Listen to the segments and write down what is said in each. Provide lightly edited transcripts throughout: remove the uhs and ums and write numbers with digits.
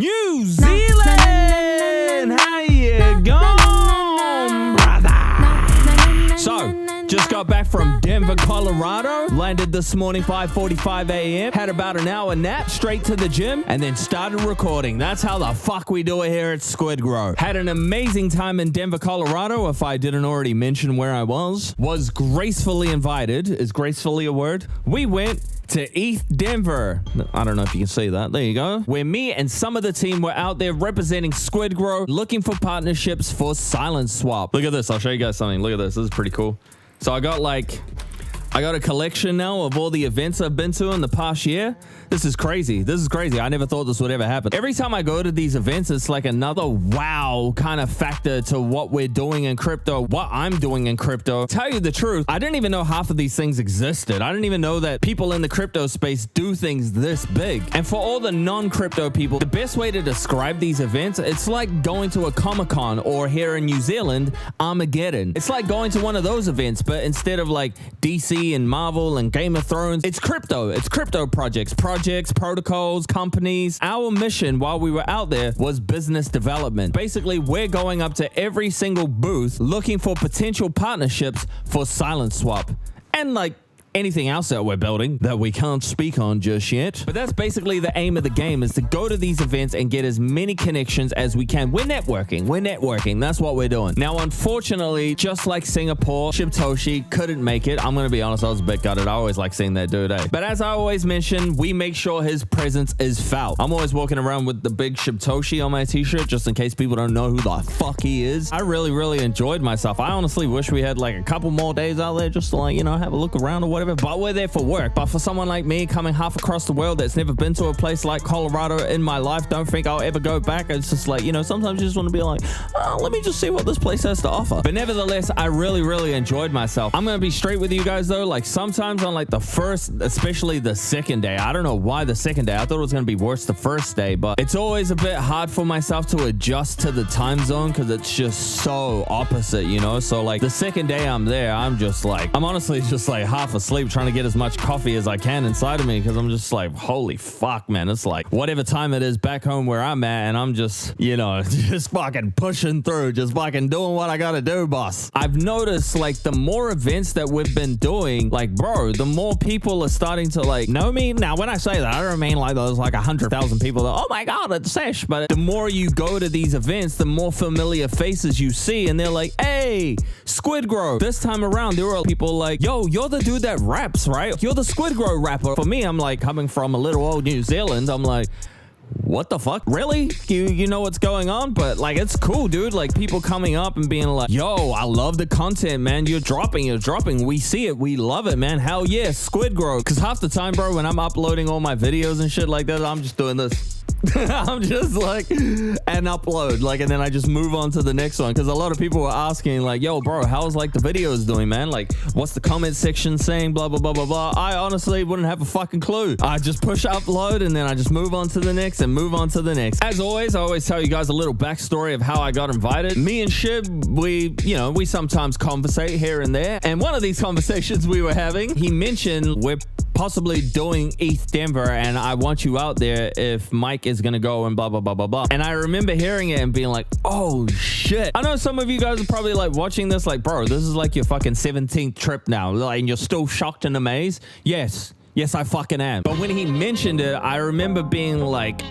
New Zealand! How you going, brother? So, just got back from Denver, Colorado. Landed this morning, 5:45 a.m. Had about an hour nap, straight to the gym, and then started recording. That's how the fuck we do it here at Squid Grow. Had an amazing time in Denver, Colorado, if I didn't already mention where I was. Was gracefully invited. Is gracefully a word? We went to ETH Denver. I don't know if you can see that. There you go. Where me and some of the team were out there representing Squid Grow, looking for partnerships for Silent Swap. Look at this. I'll show you guys something. Look at this. This is pretty cool. So I got a collection now of all the events I've been to in the past year. This is crazy. This is crazy. I never thought this would ever happen. Every time I go to these events, it's like another wow kind of factor to what we're doing in crypto, what I'm doing in crypto. Tell you the truth, I didn't even know half of these things existed. I didn't even know that people in the crypto space do things this big. And for all the non-crypto people, the best way to describe these events, it's like going to a Comic-Con, or here in New Zealand, Armageddon. It's like going to one of those events, but instead of like DC and Marvel and Game of Thrones, it's crypto. It's crypto projects, protocols, companies. Our mission while we were out there was business development. Basically, we're going up to every single booth looking for potential partnerships for Silent Swap. And like anything else that we're building that we can't speak on just yet. But that's basically the aim of the game, is to go to these events and get as many connections as we can. We're networking. That's what we're doing. Now, unfortunately, just like Singapore, Shibtoshi couldn't make it. I'm going to be honest, I was a bit gutted. I always like seeing that dude, eh? But as I always mention, we make sure his presence is felt. I'm always walking around with the big Shibtoshi on my t-shirt, just in case people don't know who the fuck he is. I really enjoyed myself. I honestly wish we had like a couple more days out there just to like, you know, have a look around or whatever. But we're there for work. But for someone like me coming half across the world that's never been to a place like Colorado in my life, don't think I'll ever go back. It's just like, you know, sometimes you just want to be like, oh, let me just see what this place has to offer. But nevertheless, I really enjoyed myself. I'm gonna be straight with you guys though. Like sometimes on like the first, especially the second day, I don't know why the second day, I thought it was gonna be worse the first day, but it's always a bit hard for myself to adjust to the time zone because it's just so opposite, you know? So like the second day I'm there, I'm honestly just like half asleep, trying to get as much coffee as I can inside of me, because I'm just like, holy fuck, man. It's like whatever time it is back home where I'm at, and I'm just, you know, just fucking pushing through, just fucking doing what I gotta do, boss. I've noticed like the more events that we've been doing, like, bro, the more people are starting to like know me. Now, when I say that, I don't mean like there's like 100,000 people that, oh my God, it's Sesh. But the more you go to these events, the more familiar faces you see, and they're like, hey, Squid Grow. This time around, there were people like, yo, you're the dude that raps, right? You're the Squid Grow rapper. For me, I'm like, coming from a little old New Zealand, I'm like, what the fuck? Really? You know what's going on? But like, it's cool, dude. Like people coming up and being like, yo, I love the content, man. You're dropping. We see it. We love it, man. Hell yeah, Squid Grow. Because half the time, bro, when I'm uploading all my videos and shit like that, I'm just doing this. I'm just like, and upload, like, and then I just move on to the next one, because a lot of people were asking like, yo, bro, how's like the videos doing, man? Like, what's the comment section saying, blah blah blah. I honestly wouldn't have a fucking clue. I just push upload, and then I just move on to the next and move on to the next. As always, I always tell you guys a little backstory of how I got invited. Me and Shib, we sometimes conversate here and there, and one of these conversations we were having, he mentioned we're possibly doing ETH Denver, and I want you out there if Mike is gonna go and blah blah blah blah blah. And I remember hearing it and being like, oh shit. I know some of you guys are probably like watching this like, bro, this is like your fucking 17th trip now, like, and you're still shocked and amazed. Yes, I fucking am. But when he mentioned it, I remember being like,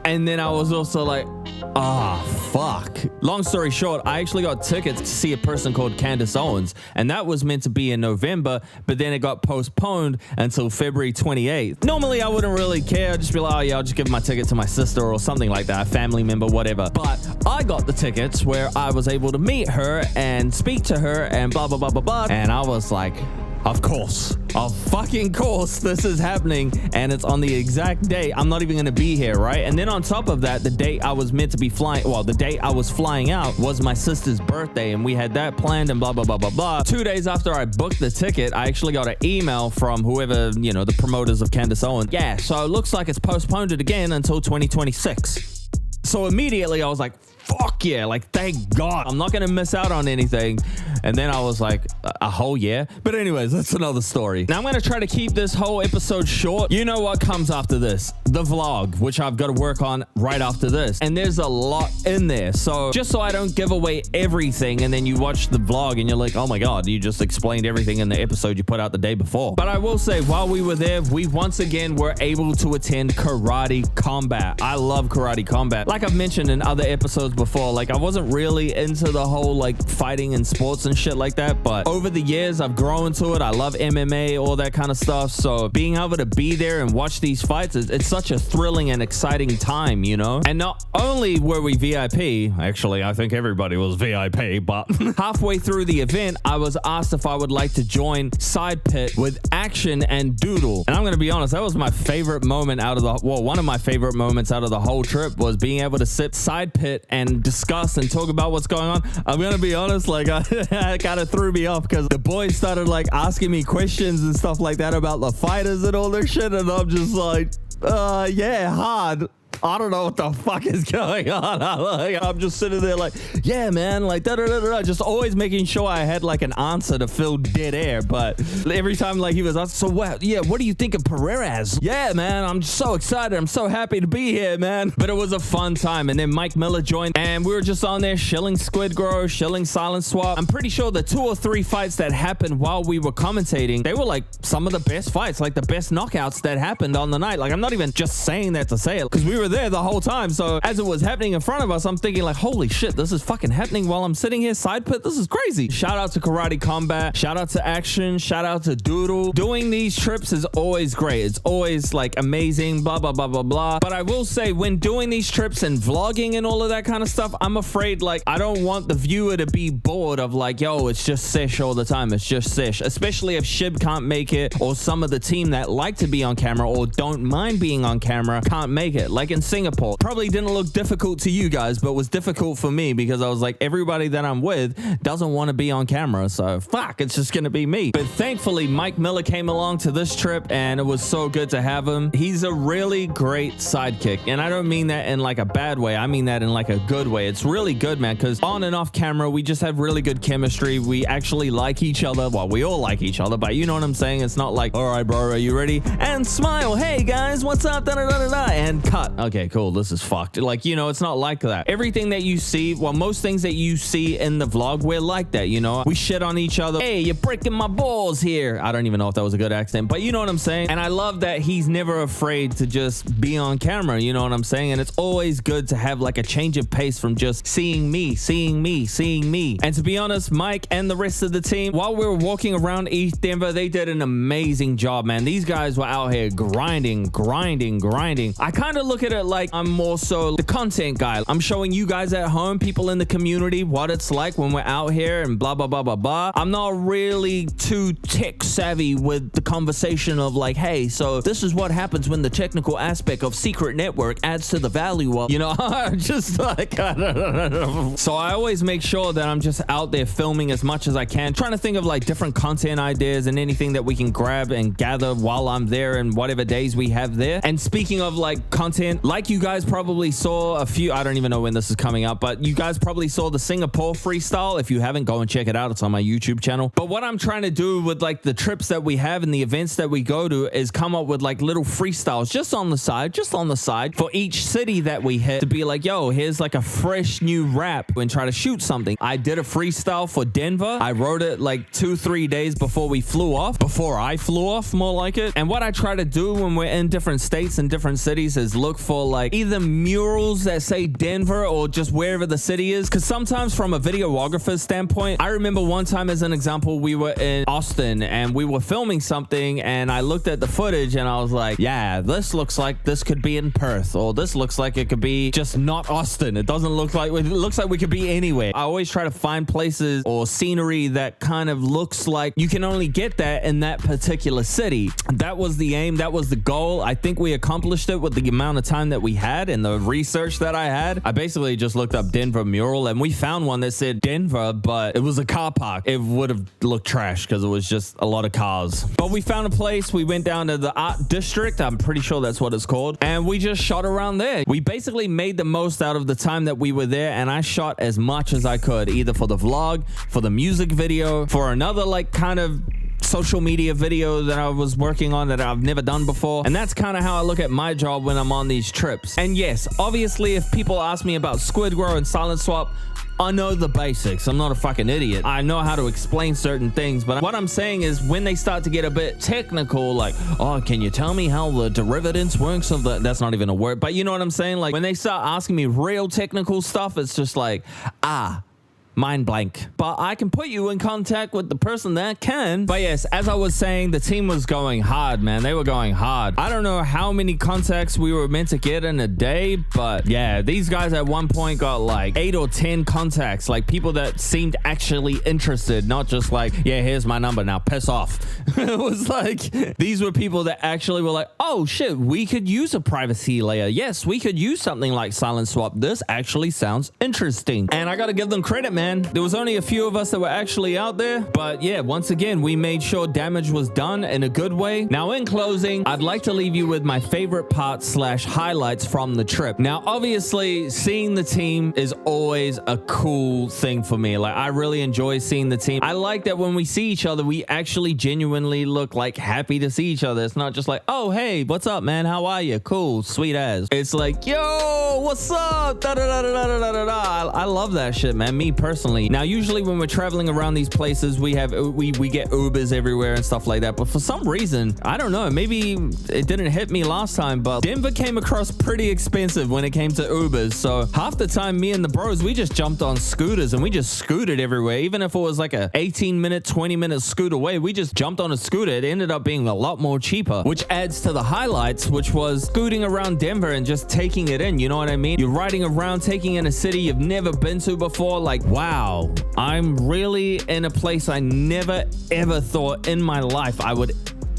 and then I was also like, fuck. Long story short, I actually got tickets to see a person called Candace Owens, and that was meant to be in November, but then it got postponed until February 28th. Normally, I wouldn't really care. I'd just be like, oh yeah, I'll just give my ticket to my sister or something like that, a family member, whatever. But I got the tickets where I was able to meet her and speak to her and blah, blah, blah, blah, blah. And I was like, of course, fucking course, this is happening, and it's on the exact day I'm not even gonna be here, right? And then on top of that, the date I was meant to be flying, well, the date I was flying out was my sister's birthday, and we had that planned and blah, blah, blah, blah, blah. 2 days after I booked the ticket, I actually got an email from whoever, you know, the promoters of Candace Owens. Yeah, so it looks like it's postponed it again until 2026. So immediately I was like, fuck yeah, like thank God, I'm not gonna miss out on anything. And then I was like, a whole year. But anyways, that's another story. Now I'm gonna try to keep this whole episode short. You know what comes after this? The vlog, which I've got to work on right after this. And there's a lot in there. So just so I don't give away everything and then you watch the vlog and you're like, oh my God, you just explained everything in the episode you put out the day before. But I will say, while we were there, we once again were able to attend Karate Combat. I love Karate Combat. Like I've mentioned in other episodes before, like I wasn't really into the whole like fighting and sports and shit like that, but over the years I've grown to it. I love MMA, all that kind of stuff. So being able to be there and watch these fights, it's such a thrilling and exciting time, you know? And not only were we VIP, actually I think everybody was VIP, but halfway through the event I was asked if I would like to join Side Pit with Action and Doodle. And I'm gonna be honest, that was my favorite moment out of the, well, one of my favorite moments out of the whole trip was being able to sit Side Pit and discuss and talk about what's going on. I'm gonna be honest, like it kind of threw me off because the boys started like asking me questions and stuff like that about the fighters and all this shit, and I'm just like, yeah, hard. I don't know what the fuck is going on. I'm just sitting there like, yeah, man, like just always making sure I had like an answer to fill dead air. But every time like he was asked, so what? Yeah, what do you think of Pereira's? Yeah, man, I'm just so excited. I'm so happy to be here, man. But it was a fun time. And then Mike Miller joined and we were just on there shilling Squid Grow, shilling Silent Swap. I'm pretty sure the 2 or 3 fights that happened while we were commentating, they were like some of the best fights, like the best knockouts that happened on the night. Like I'm not even just saying that to say it because we were there the whole time. So as it was happening in front of us, I'm thinking like, holy shit, this is fucking happening while I'm sitting here Side Pit. This is crazy. Shout out to Karate Combat. Shout out to Action. Shout out to Doodle. Doing these trips is always great. It's always like amazing, blah, blah, blah, blah, blah. But I will say when doing these trips and vlogging and all of that kind of stuff, I'm afraid like I don't want the viewer to be bored of like, yo, it's just Sesh all the time. It's just Sesh, especially if Shib can't make it or some of the team that like to be on camera or don't mind being on camera can't make it. Like in Singapore, probably didn't look difficult to you guys, but was difficult for me because I was like, everybody that I'm with doesn't want to be on camera, so fuck, it's just gonna be me. But thankfully Mike Miller came along to this trip and it was so good to have him. He's a really great sidekick, and I don't mean that in like a bad way, I mean that in like a good way. It's really good, man, because on and off camera we just have really good chemistry. We actually like each other. Well, we all like each other, but you know what I'm saying? It's not like, all right bro, are you ready? And smile, hey guys, what's up, da da da da da, and cut. Okay, cool, this is fucked. Like, you know, it's not like that. Everything that you see, well, most things that you see in the vlog, we're like that, you know? We shit on each other. Hey, you're breaking my balls here. I don't even know if that was a good accent, but you know what I'm saying? And I love that he's never afraid to just be on camera, you know what I'm saying? And it's always good to have like a change of pace from just seeing me. And to be honest, Mike and the rest of the team, while we were walking around ETH Denver, they did an amazing job, man. These guys were out here grinding. I kind of look at it like I'm more so the content guy. I'm showing you guys at home, people in the community, what it's like when we're out here and blah, blah, blah, blah, blah. I'm not really too tech savvy with the conversation of like, hey, so this is what happens when the technical aspect of Secret Network adds to the value of, you know, just like, so I always make sure that I'm just out there filming as much as I can, trying to think of like different content ideas and anything that we can grab and gather while I'm there and whatever days we have there. And speaking of like content, like you guys probably saw a few, I don't even know when this is coming up, but you guys probably saw the Singapore freestyle. If you haven't, go and check it out. It's on my YouTube channel. But what I'm trying to do with like the trips that we have and the events that we go to is come up with like little freestyles just on the side for each city that we hit to be like, yo, here's like a fresh new rap and try to shoot something. I did a freestyle for Denver. I wrote it like 2-3 days before I flew off, more like it. And what I try to do when we're in different states and different cities is look for like either murals that say Denver or just wherever the city is. Because sometimes from a videographer's standpoint, I remember one time as an example, we were in Austin and we were filming something and I looked at the footage and I was like, yeah, this looks like this could be in Perth, or this looks like it could be just not Austin. It doesn't look like, it looks like we could be anywhere. I always try to find places or scenery that kind of looks like you can only get that in that particular city. That was the aim. That was the goal. I think we accomplished it with the amount of time time that we had and the research that I had, I basically just looked up Denver mural and we found one that said Denver, but it was a car park. It would have looked trash because it was just a lot of cars. But we found a place. We went down to the art district. I'm pretty sure that's what it's called. And we just shot around there. We basically made the most out of the time that we were there, and I shot as much as I could, either for the vlog, for the music video, for another like kind of social media video that I was working on that I've never done before. And that's kind of how I look at my job when I'm on these trips. And yes, obviously, if people ask me about Squid Grow and Silent Swap, I know the basics. I'm not a fucking idiot. I know how to explain certain things, but what I'm saying is when they start to get a bit technical, like, oh, can you tell me how the derivatives works of the, that's not even a word, but you know what I'm saying? Like when they start asking me real technical stuff, it's just like, mind blank. But I can put you in contact with the person that can. But yes, as I was saying, the team was going hard, man. They were going hard. I don't know how many contacts we were meant to get in a day, but yeah, these guys at one point got like 8 or 10 contacts, like people that seemed actually interested, not just like, yeah, here's my number, now piss off. It was like, these were people that actually were like, oh shit, we could use a privacy layer. Yes, we could use something like Silent Swap. This actually sounds interesting. And I gotta give them credit, man. There was only a few of us that were actually out there, but yeah, once again, we made sure damage was done in a good way. Now, in closing, I'd like to leave you with my favorite parts / highlights from the trip. Now, obviously, seeing the team is always a cool thing for me. Like, I really enjoy seeing the team. I like that when we see each other, we actually genuinely look like happy to see each other. It's not just like, oh, hey, what's up, man? How are you? Cool, sweet ass. It's like, yo, what's up? Da, da, da, da, da, da, da, da. I love that shit, man. Me personally. Now, usually when we're traveling around these places, we get Ubers everywhere and stuff like that. But for some reason, I don't know, maybe it didn't hit me last time, but Denver came across pretty expensive when it came to Ubers. So half the time, me and the bros, we just jumped on scooters and we just scooted everywhere. Even if it was like a 18-minute, 20-minute scoot away, we just jumped on a scooter. It ended up being a lot more cheaper, which adds to the highlights, which was scooting around Denver and just taking it in. You know what I mean? You're riding around, taking in a city you've never been to before. Like, wow, I'm really in a place I never ever thought in my life I would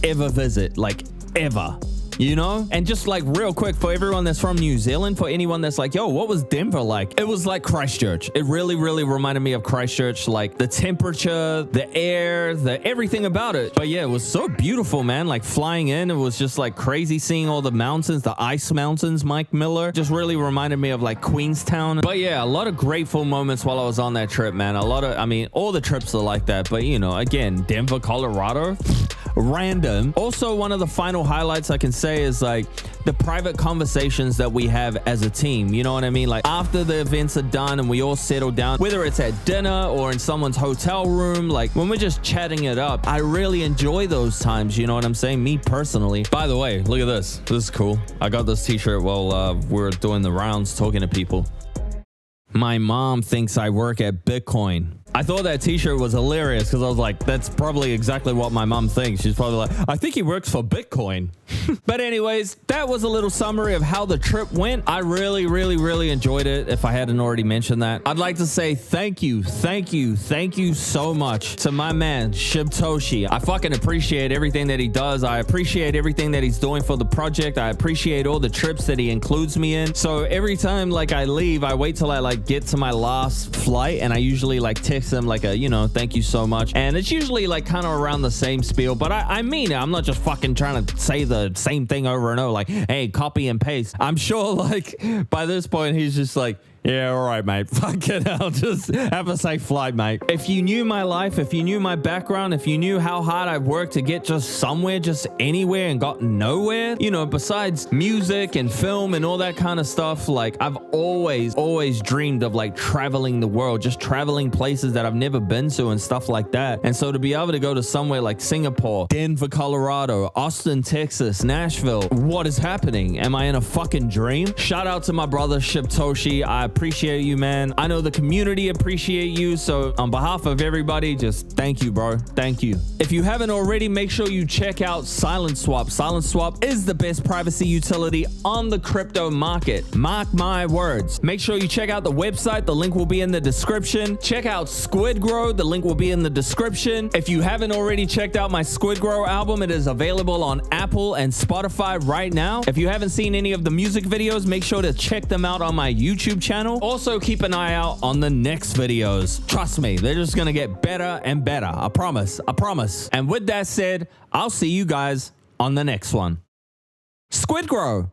ever visit, like ever. You know? And just like real quick, for everyone that's from New Zealand, for anyone that's like, yo, what was Denver like? It was like Christchurch. It really reminded me of Christchurch, like the temperature, the air, the everything about it. But yeah, it was so beautiful, man. Like flying in, it was just like crazy seeing all the mountains, the ice mountains, Mike Miller. Just really reminded me of like Queenstown. But yeah, a lot of grateful moments while I was on that trip, man. All the trips are like that. But you know, again, Denver, Colorado, random. Also, one of the final highlights I can say is like the private conversations that we have as a team. You know what I mean? Like after the events are done and we all settle down, whether it's at dinner or in someone's hotel room, like when we're just chatting it up, I really enjoy those times. You know what I'm saying? Me personally. By the way, look at this. This is cool. I got this t-shirt while we're doing the rounds talking to people. My mom thinks I work at Bitcoin. I thought that t-shirt was hilarious because I was like, that's probably exactly what my mom thinks. She's probably like, I think he works for Bitcoin. But anyways, that was a little summary of how the trip went. I really enjoyed it, if I hadn't already mentioned that. I'd like to say thank you so much to my man, Shibtoshi. I fucking appreciate everything that he does. I appreciate everything that he's doing for the project. I appreciate all the trips that he includes me in. So every time like I leave, I wait till I like get to my last flight and I usually like text him like a, you know, thank you so much. And it's usually like kind of around the same spiel, but I mean it. I'm not just fucking trying to say the same thing over and over like, hey, copy and paste. I'm sure like by this point he's just like, yeah, all right, mate. Fuck it. I'll just have a safe flight, mate. If you knew my life, if you knew my background, if you knew how hard I've worked to get just somewhere, just anywhere and got nowhere, you know, besides music and film and all that kind of stuff, like I've always dreamed of like traveling the world, just traveling places that I've never been to and stuff like that. And so to be able to go to somewhere like Singapore, Denver, Colorado, Austin, Texas, Nashville, what is happening? Am I in a fucking dream? Shout out to my brother Shibtoshi. I appreciate you, man. I know the community appreciate you. So on behalf of everybody, just thank you, bro. Thank you. If you haven't already, make sure you check out SilentSwap. SilentSwap is the best privacy utility on the crypto market. Mark my words. Make sure you check out the website. The link will be in the description. Check out Squid Grow. The link will be in the description. If you haven't already checked out my Squid Grow album, it is available on Apple and Spotify right now. If you haven't seen any of the music videos, make sure to check them out on my YouTube channel. Also, keep an eye out on the next videos. Trust me, they're just gonna get better and better. I promise. I promise. And with that said, I'll see you guys on the next one. Squid Grow.